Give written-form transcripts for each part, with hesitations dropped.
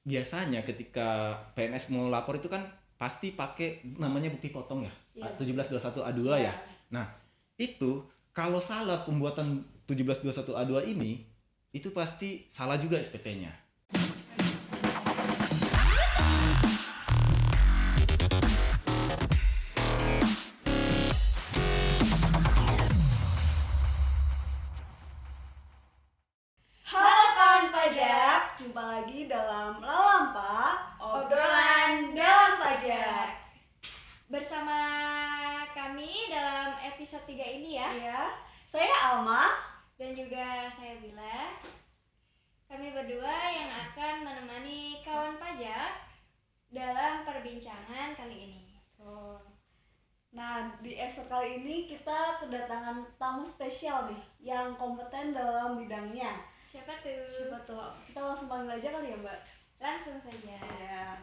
biasanya ketika PNS mau lapor itu kan pasti pakai namanya bukti potong ya. Iya. 1721A2 ya. Iya. Nah, itu kalau salah pembuatan 1721A2 ini itu pasti salah juga SPT-nya. Halo kawan pajak, jumpa lagi dalam Lalampa, obrolan dalam pajak. Bersama kami dalam episode 3 ini ya. Iya, saya Alma. Dan juga saya Bila. Kami berdua yang akan menemani kawan pajak dalam perbincangan kali ini. Nah, di episode kali ini kita kedatangan tamu spesial nih, yang kompeten dalam bidangnya. Siapa tuh? Siapa tuh? Kita langsung panggil aja kali ya, Mbak? Langsung saja. Ya.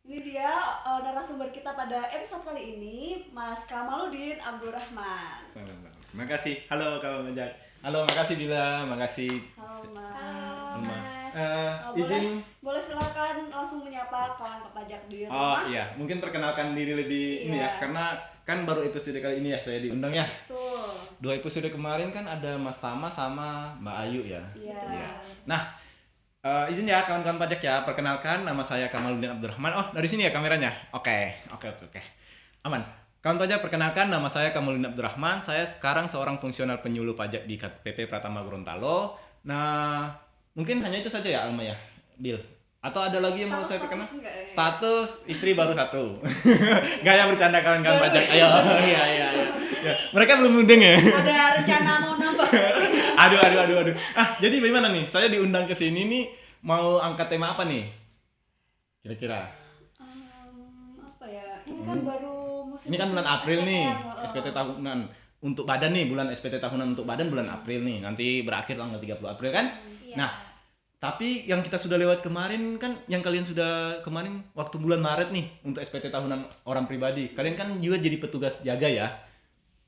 Ini dia narasumber kita pada episode kali ini, Mas Kamaludin Abdurrahman. Terima kasih. Halo kawan pajak. Halo, makasih Bila, makasih. Halo, Mas. Halo Mas. Izin. Boleh silakan langsung menyapa kawan pajak di Oh rumah. iya, mungkin perkenalkan diri lebih ini ya, Iya. karena kan baru episode kali ini ya saya diundang ya. Betul. 2 episode kemarin kan ada Mas Tama sama Mbak Ayu ya. Iya. Iya. Nah, izin ya kawan-kawan pajak ya, perkenalkan nama saya Kamaludin Abdurrahman. Oh, dari sini ya kameranya? Oke. Aman. Kawan pajak, perkenalkan nama saya Kamaludin Abdurrahman. Saya sekarang seorang fungsional penyuluh pajak di KPP Pratama Gorontalo. Nah, mungkin hanya itu saja ya Alma ya, Bill. Atau ada lagi yang mau saya perkenal? Enggak ya? Status istri baru 1. Gaya bercanda kawan-kawan pajak. Ayo, iya. Ya, mereka belum undang ya. Ada rencana mau nambah? Aduh. Jadi bagaimana nih? Saya diundang ke sini nih mau angkat tema apa nih? Kira-kira. Apa ya? Ini kan baru musim. Ini kan bulan April nih, SPT. SPT tahunan. Untuk badan nih, bulan SPT tahunan untuk badan bulan April nih. Nanti berakhir tanggal 30 April kan? Iya. Nah, tapi yang kita sudah lewat kemarin kan, yang kalian sudah kemarin waktu bulan Maret nih untuk SPT tahunan orang pribadi. Kalian kan juga jadi petugas jaga ya.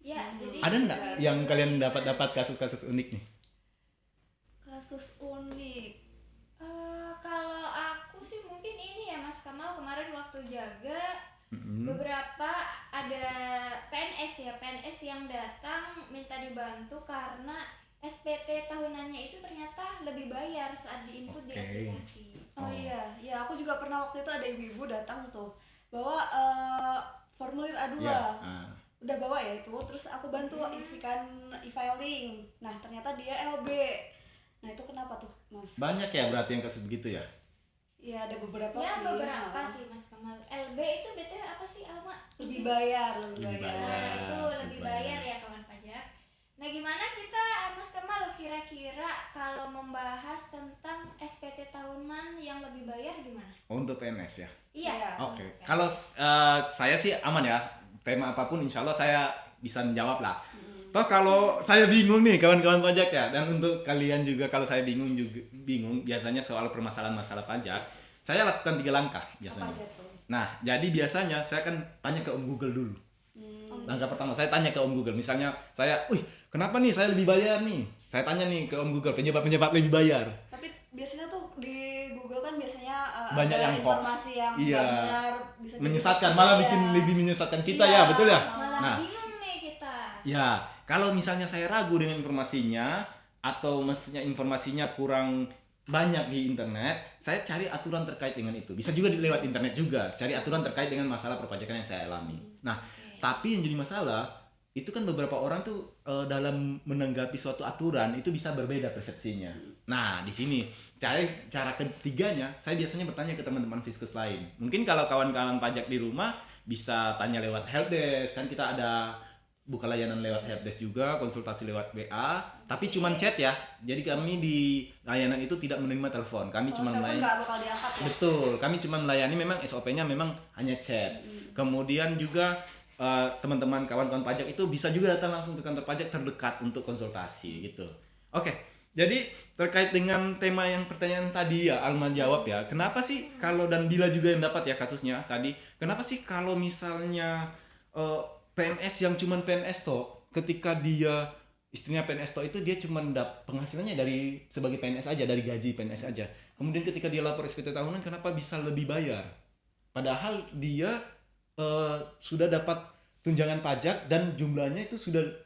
Ya, jadi Ada nggak yang kalian dapat kasus-kasus unik nih? Kasus unik. Kalau aku sih mungkin ini ya Mas Kamal, kemarin waktu jaga beberapa ada PNS yang datang minta dibantu karena SPT tahunannya itu ternyata lebih bayar saat diinput di Oke. aplikasi. Oh iya, ya aku juga pernah waktu itu ada ibu-ibu datang tuh bawa formulir A2. Iya. Udah bawa ya itu, terus aku bantu isikan e-filing. Nah, ternyata dia LB. Nah, itu kenapa tuh, Mas? Banyak ya berarti yang kasus begitu ya? Iya, ada beberapa Ya sih. beberapa sih Mas Kamal. LB itu BTW apa sih Alma? Lebih bayar. Lebih Nah, bayar. itu lebih bayar ya kawan pajak. Nah, gimana kita Mas Kamal kira-kira kalau membahas tentang SPT tahunan yang lebih bayar gimana? Oh, untuk PNS ya? Iya. Oke. Kalau saya sih aman ya. Tema apapun insya Allah saya bisa menjawab lah. Toh kalau saya bingung nih kawan-kawan pajak ya, dan untuk kalian juga kalau saya bingung biasanya soal permasalahan masalah pajak, saya lakukan 3 langkah Apa biasanya. aja tuh? Nah, jadi biasanya saya akan tanya ke Om Google dulu. Langkah pertama saya tanya ke Om Google. Misalnya saya, kenapa nih saya lebih bayar nih? Saya tanya nih ke Om Google penyebab lebih bayar. Tapi biasanya tuh di Google kan biasanya Banyak ada yang hoax. informasi yang Iya. nggak benar, bisa jadi Menyesatkan, hoax malah juga. bikin lebih menyesatkan kita Iya. ya, betul ya? Malah Nah. bingung nih kita. Ya, kalau misalnya saya ragu dengan informasinya atau maksudnya informasinya kurang banyak di internet, saya cari aturan terkait dengan itu. Bisa juga lewat internet juga, cari aturan terkait dengan masalah perpajakan yang saya alami. Nah, tapi yang jadi masalah itu kan beberapa orang tuh dalam menanggapi suatu aturan itu bisa berbeda persepsinya. Nah, di sini cara ketiganya saya biasanya bertanya ke teman-teman fiskus lain. Mungkin kalau kawan-kawan pajak di rumah bisa tanya lewat helpdesk, kan kita ada buka layanan lewat helpdesk juga, konsultasi lewat WA, tapi cuman chat ya. Jadi kami di layanan itu tidak menerima telepon. Kami cuma telepon melayani. nggak bakal diangkat ya. Betul, kami cuma melayani, memang SOP-nya memang hanya chat. Kemudian juga teman-teman kawan-kawan pajak itu bisa juga datang langsung ke kantor pajak terdekat untuk konsultasi gitu. Oke. Jadi terkait dengan tema yang pertanyaan tadi ya Alma jawab ya. Kenapa sih kalau dan Bila juga yang dapat ya kasusnya tadi. Kenapa sih kalau misalnya PNS yang cuman PNS toh ketika dia istrinya PNS toh itu dia cuma penghasilannya dari sebagai PNS aja, dari gaji PNS aja. Kemudian ketika dia lapor SPT tahunan, kenapa bisa lebih bayar? Padahal dia sudah dapat tunjangan pajak dan jumlahnya itu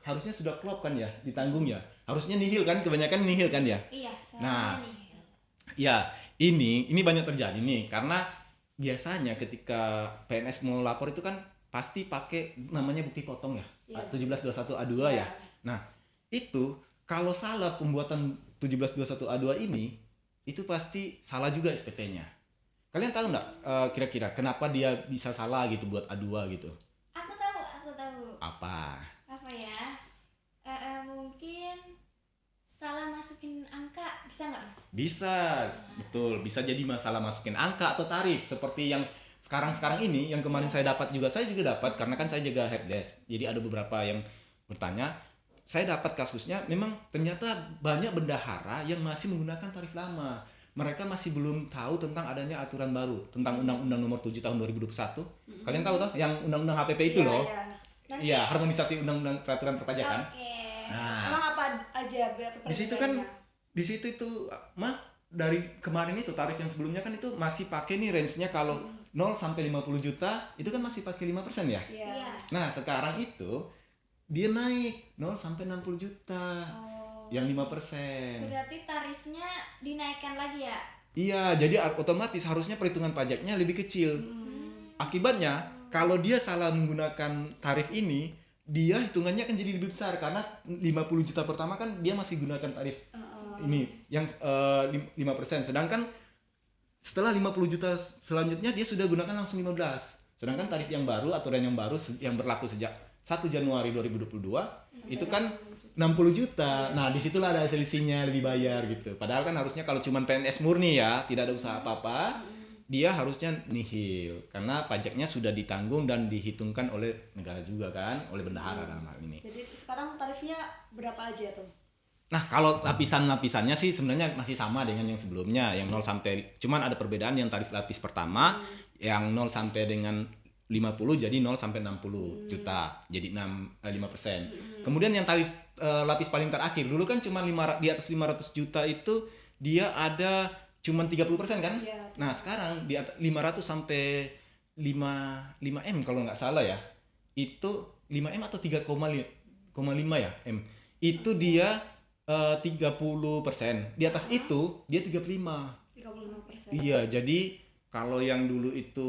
harusnya sudah klop kan ya, ditanggung ya. Harusnya nihil kan, kebanyakan nihil kan ya. Iya, Nah, seharusnya nih. ya ini banyak terjadi nih karena biasanya ketika PNS mau lapor itu kan pasti pakai namanya bukti potong ya, Iya. 1721 A2 ya. Nah, itu kalau salah pembuatan 1721 A2 ini, itu pasti salah juga SPT-nya. Kalian tahu nggak kira-kira kenapa dia bisa salah gitu buat A2 gitu? Aku tahu. Apa? Apa ya? Mungkin salah masukin angka, bisa nggak Mas? Bisa, betul. Bisa jadi masalah masukin angka atau tarif seperti yang sekarang ini, yang kemarin saya juga dapat karena kan saya jaga helpdesk. Jadi ada beberapa yang bertanya, saya dapat kasusnya memang ternyata banyak bendahara yang masih menggunakan tarif lama. Mereka masih belum tahu tentang adanya aturan baru tentang Undang-Undang Nomor 7 Tahun 2021. Kalian tahu toh yang Undang-Undang HPP itu loh. Nanti- Iya, harmonisasi Undang-Undang Peraturan Perpajakan. Oke. Nah, Emang apa aja biar di situ kan di situ itu dari kemarin itu tarif yang sebelumnya kan itu masih pakai nih range-nya kalau 0 sampai 50 juta itu kan masih pakai 5% ya. Iya. Nah, sekarang itu dia naik 0 sampai 60 juta. Yang 5%. Berarti tarifnya dinaikkan lagi ya? Iya, jadi otomatis harusnya perhitungan pajaknya lebih kecil. Akibatnya, kalau dia salah menggunakan tarif ini, dia hitungannya akan jadi lebih besar karena 50 juta pertama kan dia masih gunakan tarif ini yang 5%. Sedangkan setelah 50 juta selanjutnya dia sudah gunakan langsung 15. Sedangkan tarif yang baru, aturan yang baru yang berlaku sejak 1 Januari 2022 itu kan 60 juta. Nah, disitulah ada selisihnya lebih bayar gitu. Padahal kan harusnya kalau cuma PNS murni ya, tidak ada usaha apa-apa, dia harusnya nihil karena pajaknya sudah ditanggung dan dihitungkan oleh negara juga kan, oleh bendahara dalam hal ini. Jadi sekarang tarifnya berapa aja tuh? Nah, kalau lapisan-lapisannya sih sebenarnya masih sama dengan yang sebelumnya, yang 0 sampai cuman ada perbedaan yang tarif lapis pertama yang 0 sampai dengan 50 jadi 0 sampai 60 juta. Jadi 5%. Kemudian yang tarif lapis paling terakhir dulu kan cuma di atas 500 juta itu dia ada cuman 30% kan? Iya. Nah, sekarang di atas 500 sampai 5 M kalau nggak salah ya. Itu 5 M atau 3,5 ya M. Itu dia 30%. Di atas itu dia 35. 35%. Iya, jadi kalau yang dulu itu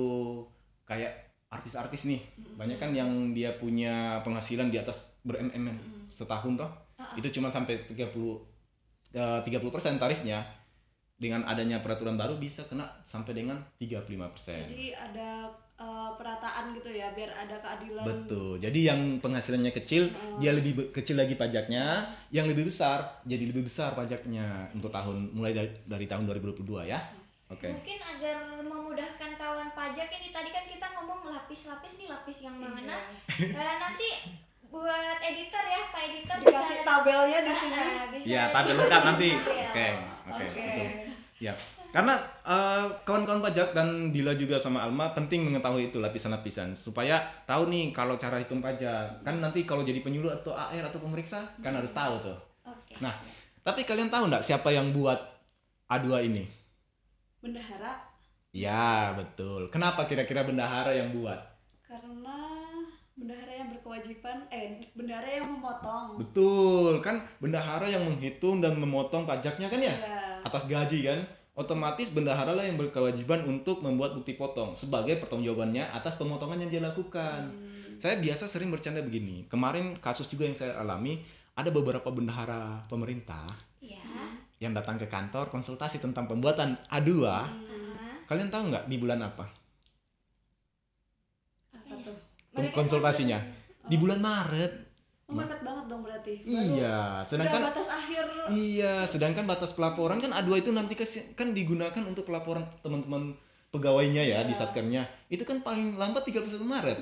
kayak artis-artis nih, banyak kan yang dia punya penghasilan di atas ber-MM setahun toh. Itu cuma sampai 30% tarifnya. Dengan adanya peraturan baru bisa kena sampai dengan 35%. Jadi ada perataan gitu ya biar ada keadilan. Betul. Jadi yang penghasilannya kecil dia lebih kecil lagi pajaknya, yang lebih besar jadi lebih besar pajaknya untuk mulai dari tahun 2022 ya. Oke. Mungkin agar memudahkan kawan pajak ini, tadi kan kita ngomong lapis-lapis nih, lapis yang mana? Nanti buat editor ya, Pak editor Dikasih tabelnya di sini. bisa Iya, tabel lengkap nanti. Oke. Oke, betul. Ya. Karena kawan-kawan pajak dan Dila juga sama Alma penting mengetahui itu lapisan-lapisan supaya tahu nih kalau cara hitung pajak. Kan nanti kalau jadi penyuluh atau AR atau pemeriksa kan harus tahu tuh. Oke. Nah, tapi kalian tahu nggak siapa yang buat A2 ini? Bendahara. Ya, betul. Kenapa kira-kira bendahara yang buat? Karena bendahara yang berkewajiban bendahara yang memotong. Betul, kan bendahara yang menghitung dan memotong pajaknya kan ya? Iya. Atas gaji kan? Otomatis bendahara lah yang berkewajiban untuk membuat bukti potong sebagai pertanggungjawabannya atas pemotongan yang dia lakukan. Saya biasa sering bercanda begini. Kemarin kasus juga yang saya alami, ada beberapa bendahara pemerintah Iya. yang datang ke kantor konsultasi tentang pembuatan A2. Kalian tahu nggak di bulan apa? Apa tuh? Konsultasinya di bulan Maret. Mepet banget dong berarti. Iya, sedangkan udah batas akhir. iya, sedangkan batas pelaporan kan A2 itu nanti kan digunakan untuk pelaporan teman-teman pegawainya ya di satkernya. Itu kan paling lambat 31 Maret.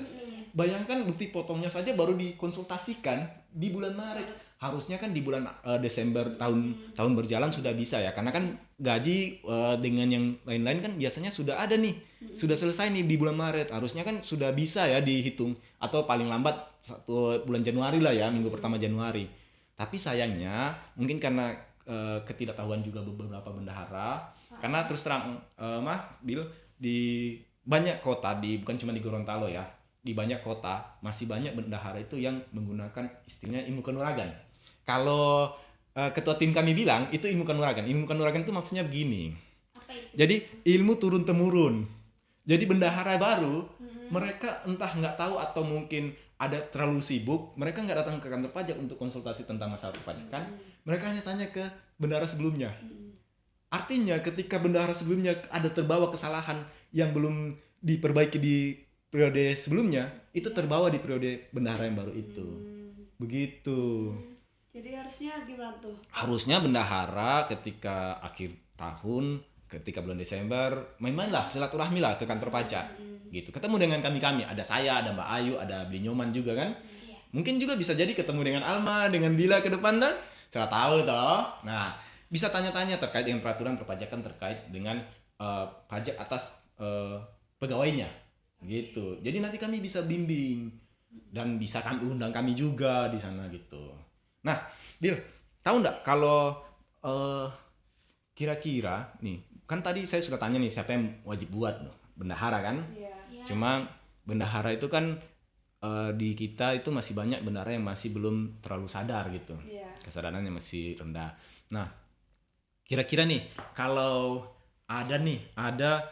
Bayangkan bukti potongnya saja baru dikonsultasikan di bulan Maret. Harusnya kan di bulan Desember tahun berjalan sudah bisa ya. Karena kan gaji dengan yang lain-lain kan biasanya sudah ada nih. Sudah selesai nih di bulan Maret. Harusnya kan sudah bisa ya dihitung atau paling lambat bulan Januari lah ya, minggu pertama Januari. Tapi sayangnya mungkin karena ketidaktahuan juga beberapa bendahara. Karena terus terang Bill, di banyak kota, bukan cuma di Gorontalo ya, di banyak kota masih banyak bendahara itu yang menggunakan istilahnya ilmu kanuragan. Kalau ketua tim kami bilang itu ilmu kanuragan. Ilmu kanuragan itu maksudnya begini. Apa itu? Jadi ilmu turun temurun. Jadi bendahara baru mereka entah nggak tahu atau mungkin ada terlalu sibuk, mereka nggak datang ke kantor pajak untuk konsultasi tentang masalah perpajakan. Mereka hanya tanya ke bendahara sebelumnya. Artinya ketika bendahara sebelumnya ada terbawa kesalahan yang belum diperbaiki di periode sebelumnya, itu terbawa di periode bendahara yang baru itu. Begitu. Jadi harusnya gimana tuh? Harusnya bendahara ketika akhir tahun, ketika bulan Desember, main-main lah, silaturahmi lah ke kantor pajak. Gitu. Ketemu dengan kami, ada saya, ada Mbak Ayu, ada Beli Nyoman juga kan. Mungkin juga bisa jadi ketemu dengan Alma, dengan Bila ke depan dan saya tahu toh. Nah, bisa tanya-tanya terkait dengan peraturan perpajakan terkait dengan pajak atas pegawainya. Gitu. Jadi nanti kami bisa bimbing dan bisa kami undang kami juga di sana gitu. Nah, Bil, tahu nggak kalau kira-kira nih, kan tadi saya sudah tanya nih siapa yang wajib buat bendahara kan? Iya. Cuma bendahara itu kan di kita itu masih banyak bendahara yang masih belum terlalu sadar gitu. Kesadarannya masih rendah. Nah, kira-kira nih kalau ada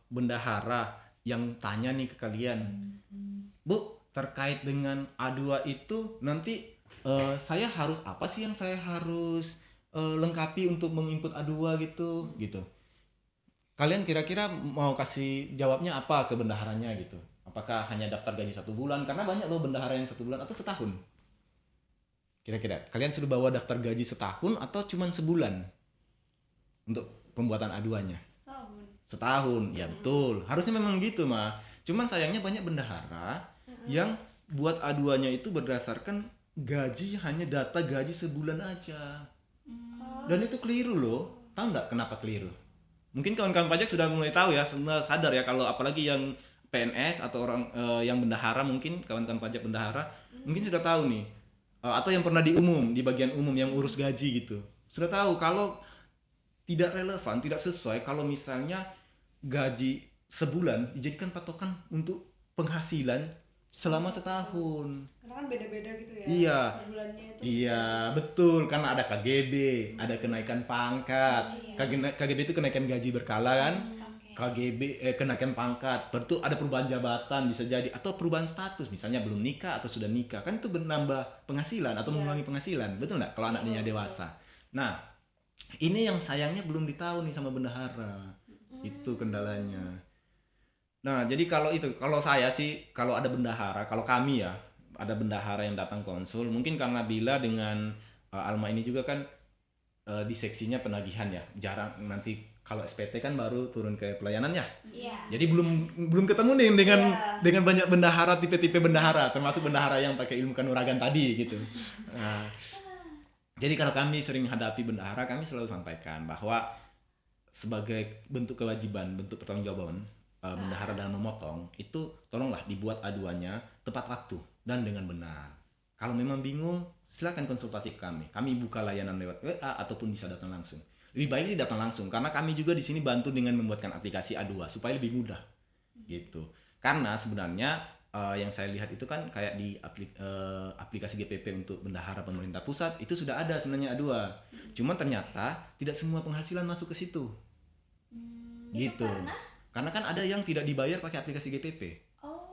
bendahara yang tanya nih ke kalian, Bu, terkait dengan A2 itu nanti saya harus apa sih yang saya harus lengkapi untuk menginput A2 gitu. Kalian kira-kira mau kasih jawabnya apa ke bendaharanya gitu? Apakah hanya daftar gaji 1 bulan? Karena banyak loh bendahara yang 1 bulan atau setahun. Kira-kira kalian sudah bawa daftar gaji setahun atau cuma sebulan untuk pembuatan A2-nya? Setahun, ya betul. Harusnya memang gitu mah. Cuman sayangnya banyak bendahara yang buat A2-nya itu berdasarkan gaji, hanya data gaji sebulan aja. Dan itu keliru loh. Tahu nggak kenapa keliru? Mungkin kawan-kawan pajak sudah mulai tahu ya, sudah sadar ya, kalau apalagi yang PNS atau orang yang bendahara, mungkin kawan-kawan pajak bendahara mungkin sudah tahu nih, atau yang pernah di bagian umum yang urus gaji gitu, sudah tahu kalau tidak relevan, tidak sesuai kalau misalnya gaji sebulan dijadikan patokan untuk penghasilan selama setahun. Karena kan beda-beda gitu ya. Iya. Per bulannya itu. Iya, betul. Karena ada KGB, ada kenaikan pangkat. KGB itu kenaikan gaji berkala kan? KGB kenaikan pangkat. Tentu ada perubahan jabatan bisa jadi, atau perubahan status, misalnya belum nikah atau sudah nikah. Kan itu menambah penghasilan atau mengurangi penghasilan. Betul nggak? Kalau anaknya dewasa. Nah, ini yang sayangnya belum ditahu nih sama bendahara. Itu kendalanya. Nah, jadi kalau saya sih, kalau ada bendahara, kalau kami ya, ada bendahara yang datang konsul, mungkin karena Bila dengan Alma ini juga kan di seksinya penagihan ya, jarang, nanti kalau SPT kan baru turun ke pelayanan ya. Jadi belum ketemu nih dengan banyak bendahara, tipe-tipe bendahara, termasuk bendahara yang pakai ilmu kanuragan tadi gitu. Nah, jadi kalau kami sering hadapi bendahara, kami selalu sampaikan bahwa sebagai bentuk kewajiban, bentuk pertanggungjawaban bendahara dalam memotong, itu tolonglah dibuat A2-nya tepat waktu dan dengan benar. Kalau memang bingung, silakan konsultasi ke kami. Kami buka layanan lewat WA ataupun bisa datang langsung. Lebih baik sih datang langsung, karena kami juga di sini bantu dengan membuatkan aplikasi A2 supaya lebih mudah. Gitu. Karena sebenarnya yang saya lihat itu kan kayak di aplikasi GPP untuk bendahara pemerintah pusat itu sudah ada sebenarnya A2. Cuma ternyata tidak semua penghasilan masuk ke situ. Gitu. Karena kan ada yang tidak dibayar pakai aplikasi GPP.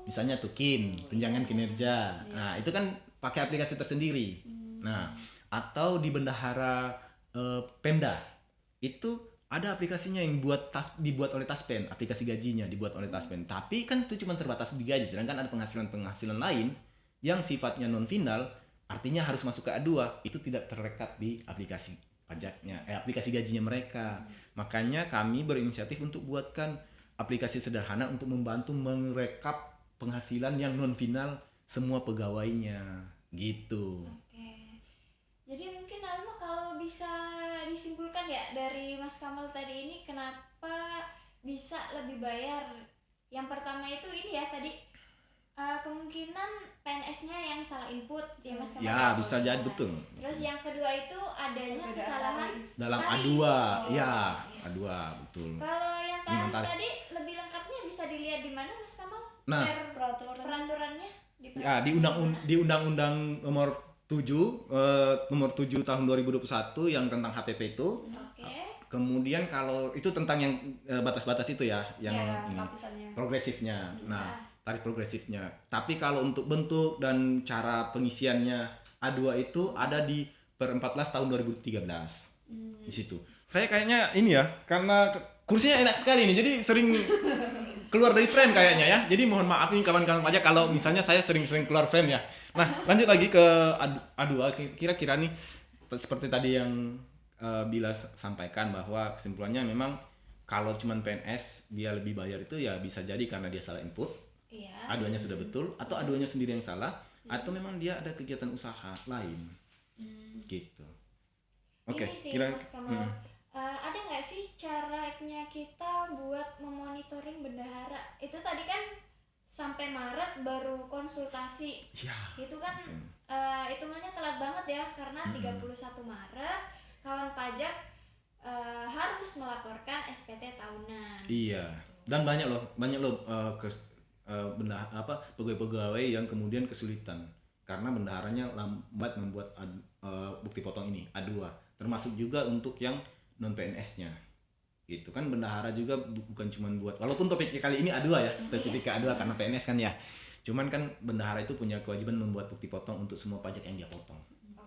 Misalnya tuh KIN, tunjangan kinerja. Nah, itu kan pakai aplikasi tersendiri. Nah, atau di bendahara Pemda, itu ada aplikasinya yang dibuat oleh Taspen, aplikasi gajinya dibuat oleh Taspen. Tapi kan itu cuma terbatas di gaji, sedangkan ada penghasilan lain yang sifatnya non final, artinya harus masuk ke A2, itu tidak terrekap di aplikasi pajaknya, aplikasi gajinya mereka. Makanya kami berinisiatif untuk buatkan aplikasi sederhana untuk membantu merekap penghasilan yang non final semua pegawainya gitu. Jadi mungkin Alma kalau bisa disimpulkan ya dari Mas Kamal tadi ini, kenapa bisa lebih bayar? Yang pertama itu ini ya tadi Kemungkinan PNS-nya yang salah input ya Mas Kamal. Ya, bisa jadi betul. Terus yang kedua itu adanya Perbedaan kesalahan Dalam tarif. A2, Oh, ya, iya. A2 betul. Kalau yang tarif tarif. tadi lebih lengkapnya bisa dilihat di mana Mas Kamal? Nah, Peraturannya di ya di undang-undang nomor 7 tahun 2021 yang tentang HPP itu. Oke. Kemudian kalau itu tentang yang batas-batas itu ya, yang ya, ini, lapisannya. progresifnya. Nah, Ya. tarif progresifnya. Tapi kalau untuk bentuk dan cara pengisiannya A2 itu ada di per 14 tahun 2013. Di situ. Saya kayaknya ini ya, karena kursinya enak sekali nih. Jadi sering keluar dari frame kayaknya ya. Jadi mohon maaf nih kawan-kawan pajak kalau misalnya saya sering-sering keluar frame ya. Nah, lanjut lagi ke A2. Kira-kira nih seperti tadi yang Bila sampaikan bahwa kesimpulannya memang kalau cuman PNS dia lebih bayar itu ya bisa jadi karena dia salah input. Iya. A2-nya sudah betul atau A2-nya sendiri yang salah atau memang dia ada kegiatan usaha lain. Gitu. Oke, Ini sih kira Mas Kamal. Ada nggak sih caranya kita buat memonitoring bendahara? Itu tadi kan sampai Maret baru konsultasi. ya, Itu kan betul. hitungannya telat banget ya karena 31 Maret kawan pajak harus melaporkan SPT tahunan. Iya. Dan banyak loh pegawai-pegawai yang kemudian kesulitan karena bendaharanya lambat membuat bukti potong ini A2. Termasuk juga untuk yang non PNS-nya. Gitu kan bendahara juga bukan cuma buat walaupun topik kali ini A2 ya, spesifik ke A2 karena PNS kan ya. Cuman kan bendahara itu punya kewajiban membuat bukti potong untuk semua pajak yang dia potong.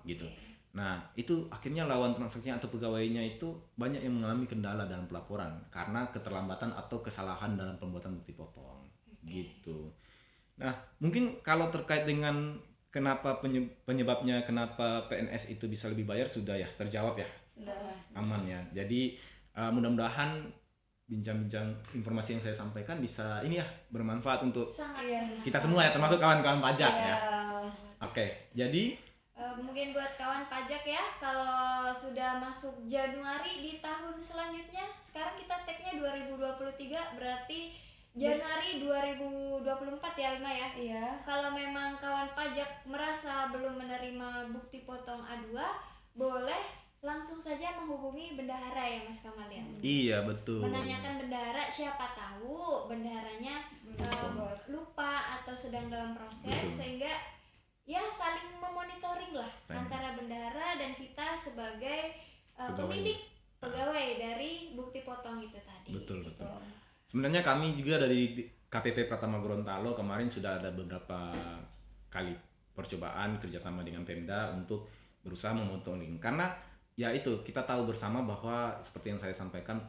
Gitu. Nah, itu akhirnya lawan transaksinya atau pegawainya itu banyak yang mengalami kendala dalam pelaporan karena keterlambatan atau kesalahan dalam pembuatan bukti potong. Gitu. Nah, mungkin kalau terkait dengan kenapa penyebabnya kenapa PNS itu bisa lebih bayar sudah ya terjawab ya. Sudah. Aman ya. Jadi mudah-mudahan bincang-bincang informasi yang saya sampaikan bisa ini ya bermanfaat untuk Sangat Iya. bermanfaat. kita semua ya termasuk kawan-kawan pajak Iya. ya. Oke. Jadi Mungkin buat kawan pajak ya, kalau sudah masuk Januari di tahun selanjutnya, sekarang kita tag-nya 2023, berarti Januari 2024 ya Lima ya. Iya. Kalau memang kawan pajak merasa belum menerima bukti potong A2, boleh langsung saja menghubungi bendahara ya Mas Kamal ya. iya betul. Menanyakan bendahara, siapa tahu bendaharanya lupa atau sedang dalam proses. Betul. Sehingga ya saling memonitoring lah Saling. antara bendahara dan kita sebagai Pegawai. pemilik pegawai dari bukti potong itu tadi. Betul. Sebenarnya kami juga dari KPP Pratama Gorontalo kemarin sudah ada beberapa kali percobaan kerjasama dengan Pemda untuk berusaha memonitoring karena ya itu kita tahu bersama bahwa seperti yang saya sampaikan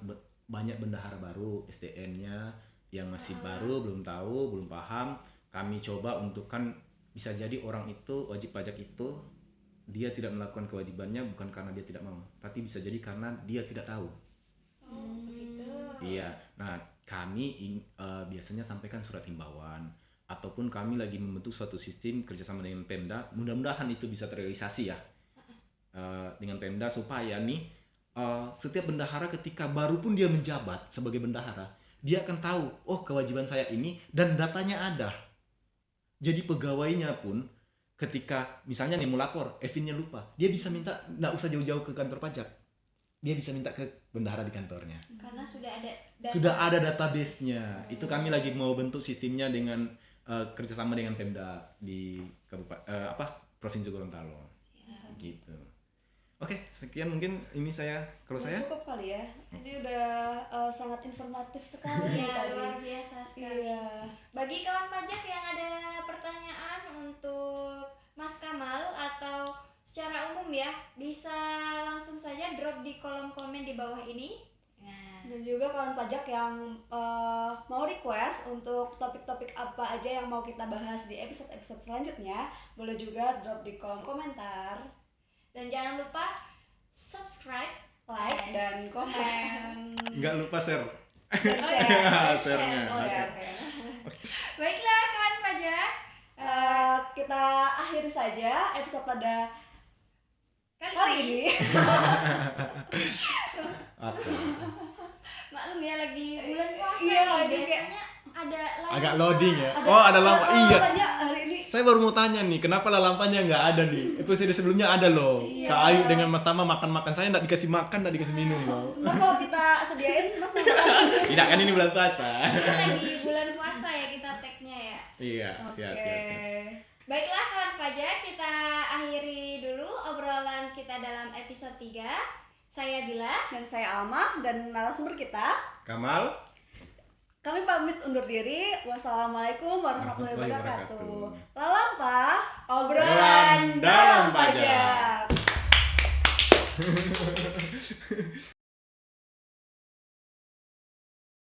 banyak bendahara baru SDN-nya yang masih baru belum tahu belum paham. Kami coba untuk kan bisa jadi orang itu wajib pajak itu dia tidak melakukan kewajibannya bukan karena dia tidak mau tapi bisa jadi karena dia tidak tahu. Begitu. Iya, nah kami biasanya sampaikan surat himbauan ataupun kami lagi membentuk suatu sistem kerjasama dengan Pemda. Mudah-mudahan itu bisa terrealisasi ya dengan Pemda supaya nih setiap bendahara ketika baru pun dia menjabat sebagai bendahara dia akan tahu oh kewajiban saya ini dan datanya ada. Jadi pegawainya pun ketika misalnya nih mau lapor, Evinnya lupa, dia bisa minta nggak usah jauh-jauh ke kantor pajak. Dia bisa minta ke bendahara di kantornya. Karena sudah ada Sudah ada database-nya. Itu kami lagi mau bentuk sistemnya dengan kerjasama dengan Pemda di Provinsi Gorontalo. Gitu. Oke, sekian mungkin ini kalau saya. Cukup kali ya. Ini udah sangat informatif sekali ya tadi. luar biasa sekali. Iya. Bagi kawan pajak yang ada pertanyaan untuk Mas Kamal atau secara umum ya, bisa langsung saja drop di kolom komen di bawah ini. Nah, Dan juga kawan pajak yang mau request untuk topik-topik apa aja yang mau kita bahas di episode-episode selanjutnya, boleh juga drop di kolom komentar, dan jangan lupa subscribe, like, Yes. dan komen. Nggak lupa share. Dan share. Share-nya. Oh, ya, Oke. oke. Baiklah kawan pajak, Kita akhiri saja episode pada kali kali ini ini. Oke. maklum ya lagi bulan puasa Iya, nih, lagi biasanya ada lampu. Agak loading ya. Oh, ada lampu. Iya. Lampanya hari ini. Saya baru mau tanya nih, kenapa lampanya nggak ada nih? Episode sebelumnya ada loh. Iya. Kak Ayu dengan Mas Tama makan-makan, saya nggak dikasih makan, nggak dikasih minum loh. Ntar kalau kita sediain Mas makan. Tidak kan ini bulan puasa. Ini lagi bulan puasa ya kita tag-nya ya. Iya, siap. Baiklah kawan pajak, kita akhiri dulu obrolan kita dalam episode 3. Saya Bila. Dan saya Alma dan narasumber kita. Kamal. Kami pamit undur diri. Wassalamualaikum warahmatullahi Warahmatullahi wabarakatuh. wabarakatuh. Lalampa, obrolan Obrolan dalam dalam pajak. pajak.